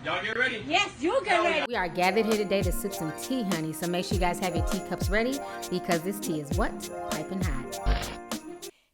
Y'all get ready? Yes, you get ready. We are gathered here today to sip some tea, honey. So make sure you guys have your teacups ready because this tea is what? Piping hot.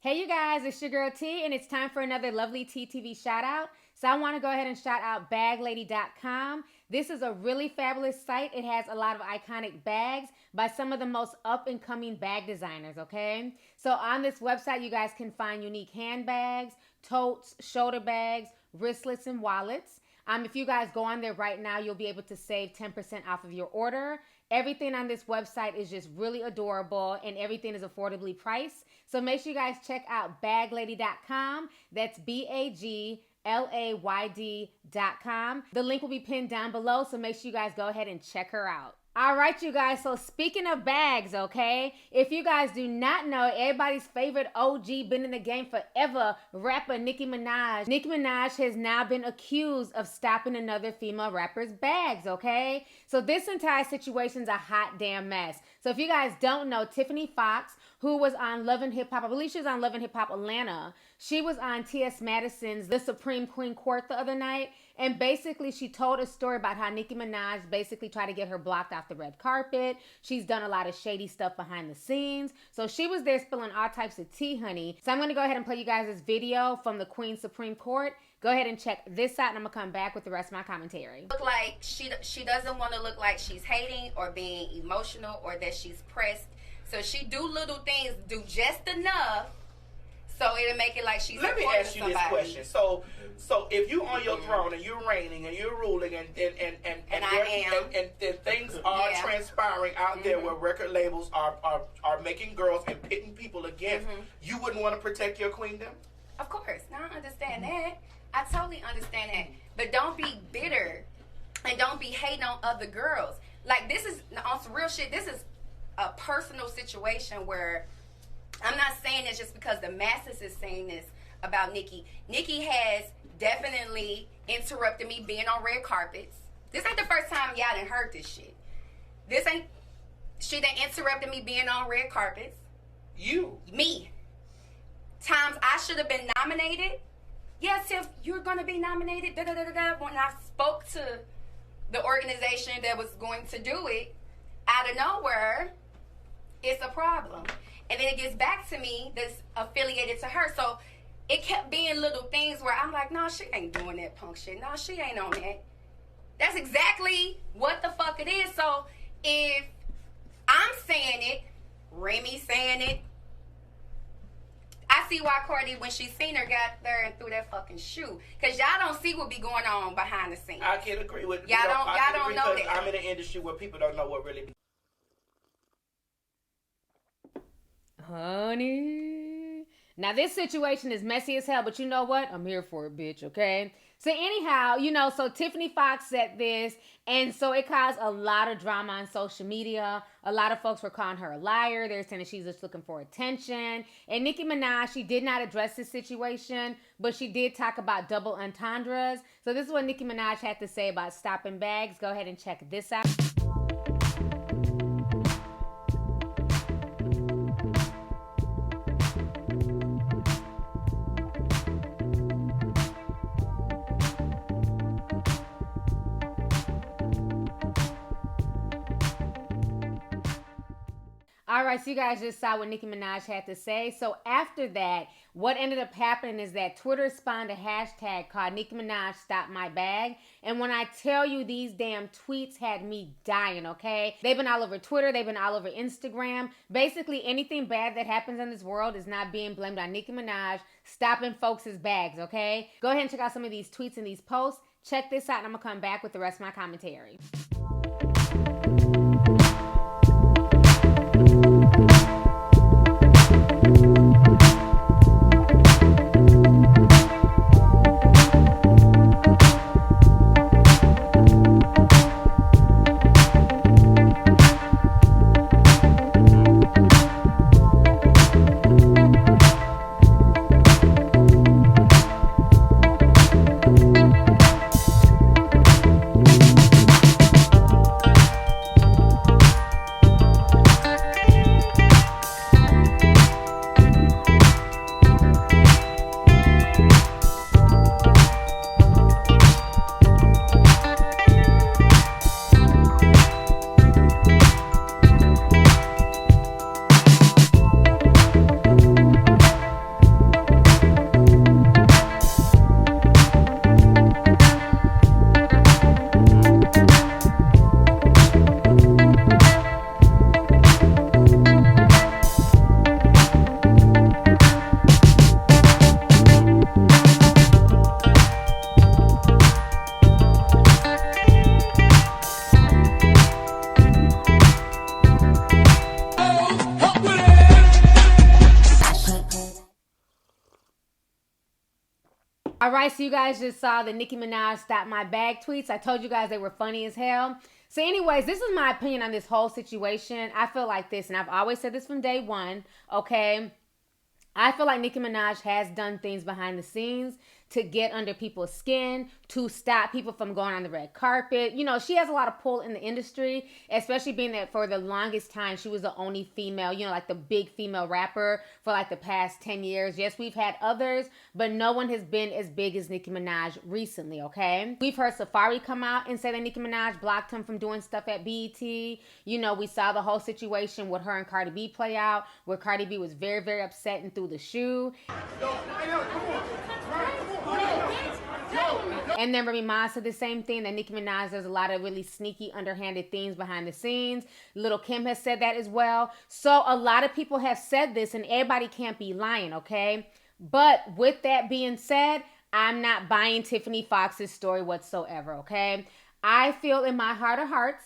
Hey, you guys, it's your girl T, and it's time for another Lovelyti TV shout out. So I want to go ahead and shout out baglady.com. This is a really fabulous site. It has a lot of iconic bags by some of the most up-and-coming bag designers, okay? So on this website, you guys can find unique handbags, totes, shoulder bags, wristlets, and wallets. If you guys go on there right now, you'll be able to save 10% off of your order. Everything on this website is just really adorable, and everything is affordably priced. So make sure you guys check out baglady.com. That's BAGLAYD.com. The link will be pinned down below, so make sure you guys go ahead and check her out. All right, you guys, so speaking of bags, okay, if you guys do not know, everybody's favorite OG, been in the game forever, rapper Nicki Minaj. Nicki Minaj has now been accused of stopping another female rapper's bags, okay? So this entire situation's a hot damn mess. So if you guys don't know, Tiffany Foxx, who was on Love and Hip Hop, I believe she was on Love and Hip Hop Atlanta, she was on T.S. Madison's The Supreme Queen Court the other night, and basically she told a story about how Nicki Minaj basically tried to get her blocked off the red carpet. She's done a lot of shady stuff behind the scenes. So she was there spilling all types of tea, honey. So I'm going to go ahead and play you guys this video from the Queen's Supreme Court. Go ahead and check this out, and I'm going to come back with the rest of my commentary. Look like she doesn't want to look like she's hating or being emotional or that she's pressed. So she do little things, do just enough, so it'll make it like she's. Let me ask you this question. So if you on your throne and you're reigning and you're ruling and things are transpiring out there where record labels are making girls and pitting people against, you wouldn't want to protect your queendom? Of course. Now I understand that. I totally understand that. But don't be bitter and don't be hating on other girls. Like, this is on some real shit. This is a personal situation where I'm not saying this just because the masses is saying this about Nicki. Nicki has definitely interrupted me being on red carpets. This ain't the first time y'all done heard this shit. She done interrupted me being on red carpets. Me. Times I should have been nominated. Yes, if you're gonna be nominated, when I spoke to the organization that was going to do it, out of nowhere, it's a problem. And then it gets back to me that's affiliated to her. So it kept being little things where I'm like, no, she ain't doing that punk shit. No, she ain't on that. That's exactly what the fuck it is. So if I'm saying it, Remy saying it, I see why Cardi, when she seen her, got there and threw that fucking shoe. Because y'all don't see what be going on behind the scenes. I can agree with y'all don't know that. I'm in an industry where people don't know what really be. Honey. Now, this situation is messy as hell, but you know what? I'm here for it, bitch, okay? So anyhow, so Tiffany Foxx said this, and so it caused a lot of drama on social media. A lot of folks were calling her a liar. They're saying that she's just looking for attention. And Nicki Minaj, she did not address this situation, but she did talk about double entendres. So this is what Nicki Minaj had to say about stopping bags. Go ahead and check this out. All right, so you guys just saw what Nicki Minaj had to say. So after that, what ended up happening is that Twitter spawned a hashtag called Nicki Minaj Stop My Bag. And when I tell you, these damn tweets had me dying, okay? They've been all over Twitter. They've been all over Instagram. Basically, anything bad that happens in this world is not being blamed on Nicki Minaj stopping folks' bags, okay? Go ahead and check out some of these tweets and these posts. Check this out, and I'm going to come back with the rest of my commentary. All right, so you guys just saw the Nicki Minaj Stop My Bag tweets. I told you guys they were funny as hell. So anyways, this is my opinion on this whole situation. I feel like this, and I've always said this from day one, okay? I feel like Nicki Minaj has done things behind the scenes to get under people's skin, to stop people from going on the red carpet. You know, she has a lot of pull in the industry, especially being that for the longest time, she was the only female, you know, like the big female rapper for like the past 10 years. Yes, we've had others, but no one has been as big as Nicki Minaj recently, okay? We've heard Safari come out and say that Nicki Minaj blocked him from doing stuff at BET. You know, we saw the whole situation with her and Cardi B play out, where Cardi B was very, very upset and threw the shoe. And then Remy Ma said the same thing, that Nicki Minaj does a lot of really sneaky, underhanded things behind the scenes. Lil' Kim has said that as well. So a lot of people have said this, and everybody can't be lying, okay? But with that being said, I'm not buying Tiffany Foxx's story whatsoever, okay? I feel in my heart of hearts,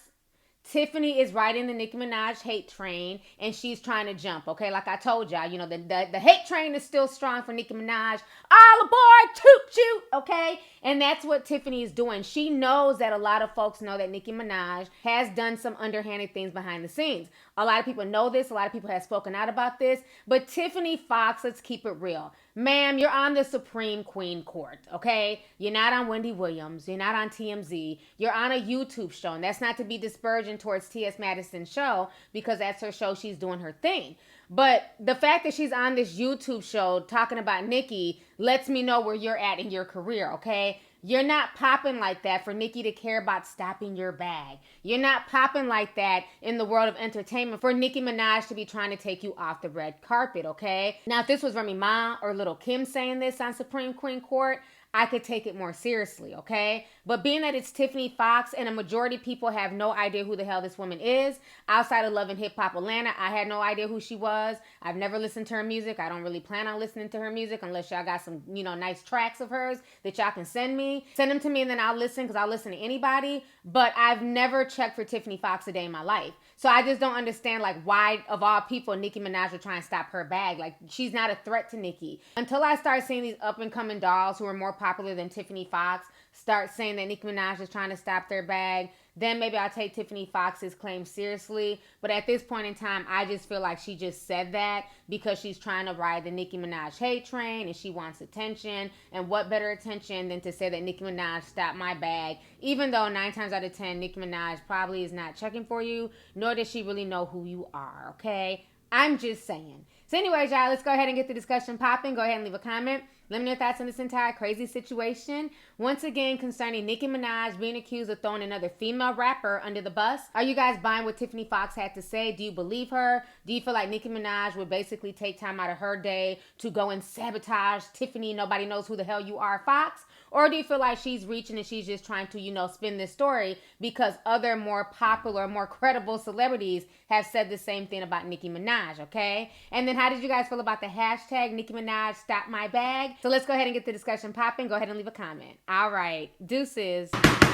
Tiffany is riding the Nicki Minaj hate train, and she's trying to jump, okay? Like I told y'all, you know, the hate train is still strong for Nicki Minaj. All aboard, toot toot, okay? And that's what Tiffany is doing. She knows that a lot of folks know that Nicki Minaj has done some underhanded things behind the scenes. A lot of people know this. A lot of people have spoken out about this. But Tiffany Foxx, let's keep it real. Ma'am, you're on the Supreme Queen Court, okay? You're not on Wendy Williams. You're not on TMZ. You're on a YouTube show. And that's not to be disparaging towards T.S. Madison's show, because that's her show. She's doing her thing. But the fact that she's on this YouTube show talking about Nicki lets me know where you're at in your career, okay? You're not popping like that for Nicki to care about stopping your bag. You're not popping like that in the world of entertainment for Nicki Minaj to be trying to take you off the red carpet, okay? Now, if this was Remy Ma or Lil' Kim saying this on Supreme Queen Court, I could take it more seriously, okay? But being that it's Tiffany Foxx and a majority of people have no idea who the hell this woman is, outside of Love and Hip Hop Atlanta, I had no idea who she was. I've never listened to her music. I don't really plan on listening to her music unless y'all got some, you know, nice tracks of hers that y'all can send me. Send them to me and then I'll listen, because I'll listen to anybody. But I've never checked for Tiffany Foxx a day in my life. So I just don't understand, like, why, of all people, Nicki Minaj would try and stop her bag. Like, she's not a threat to Nicki. Until I start seeing these up-and-coming dolls who are more popular than Tiffany Foxx start saying that Nicki Minaj is trying to stop their bag, then maybe I'll take Tiffany Foxx's claim seriously. But at this point in time, I just feel like she just said that because she's trying to ride the Nicki Minaj hate train and she wants attention. And what better attention than to say that Nicki Minaj stopped my bag, even though 9 times out of 10, Nicki Minaj probably is not checking for you, nor does she really know who you are, okay? I'm just saying. So anyways, y'all, let's go ahead and get the discussion popping. Go ahead and leave a comment. Let me know your thoughts on this entire crazy situation. Once again, concerning Nicki Minaj being accused of throwing another female rapper under the bus. Are you guys buying what Tiffany Foxx had to say? Do you believe her? Do you feel like Nicki Minaj would basically take time out of her day to go and sabotage Tiffany, nobody knows who the hell you are, Fox? Or do you feel like she's reaching and she's just trying to, you know, spin this story because other more popular, more credible celebrities have said the same thing about Nicki Minaj, okay? And then how did you guys feel about the hashtag Nicki Minaj Stop My Bag? So let's go ahead and get the discussion popping. Go ahead and leave a comment. All right. Deuces.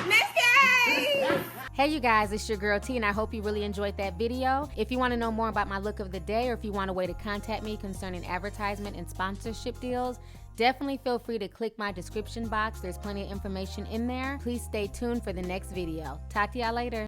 Nicki! Hey you guys, it's your girl T, and I hope you really enjoyed that video. If you want to know more about my look of the day, or if you want a way to contact me concerning advertisement and sponsorship deals, definitely feel free to click my description box. There's plenty of information in there. Please stay tuned for the next video. Talk to y'all later.